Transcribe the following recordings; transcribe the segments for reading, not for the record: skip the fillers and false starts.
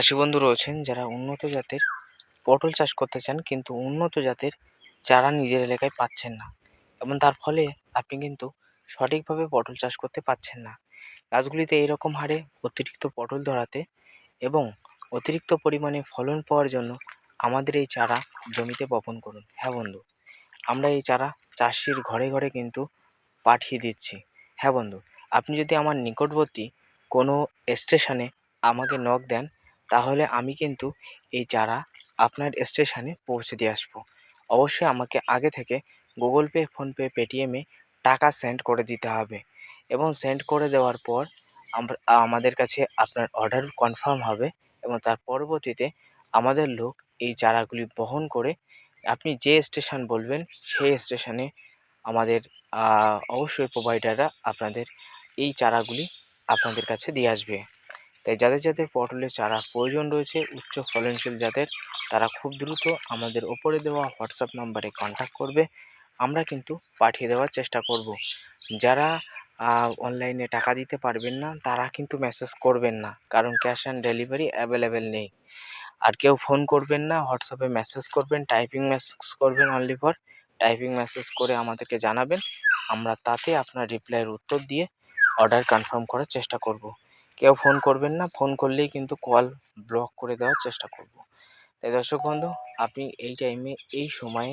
চাষি বন্ধু রয়েছেন যারা উন্নত জাতের পটল চাষ করতে চান, কিন্তু উন্নত জাতের চারা নিজের এলাকায় পাচ্ছেন না, এবং তার ফলে আপনি কিন্তু সঠিকভাবে পটল চাষ করতে পারছেন না। গাছগুলিতে এইরকম হারে অতিরিক্ত পটল ধরাতে এবং অতিরিক্ত পরিমাণে ফলন পাওয়ার জন্য আমাদের এই চারা জমিতে বপন করুন। হ্যাঁ বন্ধু, আমরা এই চারা চাষির ঘরে ঘরে কিন্তু পাঠিয়ে দিচ্ছি। হ্যাঁ বন্ধু, আপনি যদি আমার নিকটবর্তী কোনো স্টেশনে আমাকে নক দেন, তাহলে আমি কিন্তু এই চারা আপনার স্টেশনে পৌঁছে দিয়ে আসবো। অবশ্যই আমাকে আগে থেকে গুগল পে, ফোনপে, পেটিএমে টাকা সেন্ড করে দিতে হবে, এবং সেন্ড করে দেওয়ার পর আমাদের কাছে আপনার অর্ডার কনফার্ম হবে, এবং তার পরবর্তীতে আমাদের লোক এই চারাগুলি বহন করে আপনি যে স্টেশন বলবেন সেই স্টেশনে আমাদের অবশ্যই প্রোভাইডাররা আপনাদের এই চারাগুলি আপনাদের কাছে দিয়ে আসবে। তাই যাদের যাদের পটলের চারা প্রয়োজন রয়েছে উচ্চ ফলনশীল জাতের, তারা খুব দ্রুত আমাদের ওপরে দেওয়া হোয়াটসঅ্যাপ নাম্বারে কন্ট্যাক্ট করবে। আমরা কিন্তু পাঠিয়ে দেওয়ার চেষ্টা করব। যারা অনলাইনে টাকা দিতে পারবেন না, তারা কিন্তু মেসেজ করবেন না, কারণ ক্যাশ অন ডেলিভারি অ্যাভেলেবেল নেই। আর কেউ ফোন করবেন না, হোয়াটসঅ্যাপে মেসেজ করবেন, টাইপিং মেসেজ করবেন, অনলি ফর টাইপিং মেসেজ করে আমাদেরকে জানাবেন। আমরা তাতে আপনার রিপ্লাইয়ের উত্তর দিয়ে অর্ডার কনফার্ম করার চেষ্টা করব। কেউ ফোন করবেন না, ফোন করলেই কিন্তু কল ব্লক করে দেওয়ার চেষ্টা করব। তাই দর্শক বন্ধু, আপনি এই টাইমে এই সময়ে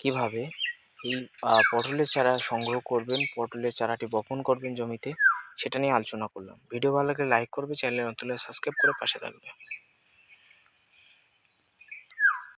কিভাবে এই পটলের চারা সংগ্রহ করবেন, পটলের চারাটি বপন করবেন জমিতে, সেটা নিয়ে আলোচনা করলাম। ভিডিও ভালো লাগলে লাইক করবে, চ্যানেলে নতুন হলে সাবস্ক্রাইব করে পাশে থাকবে।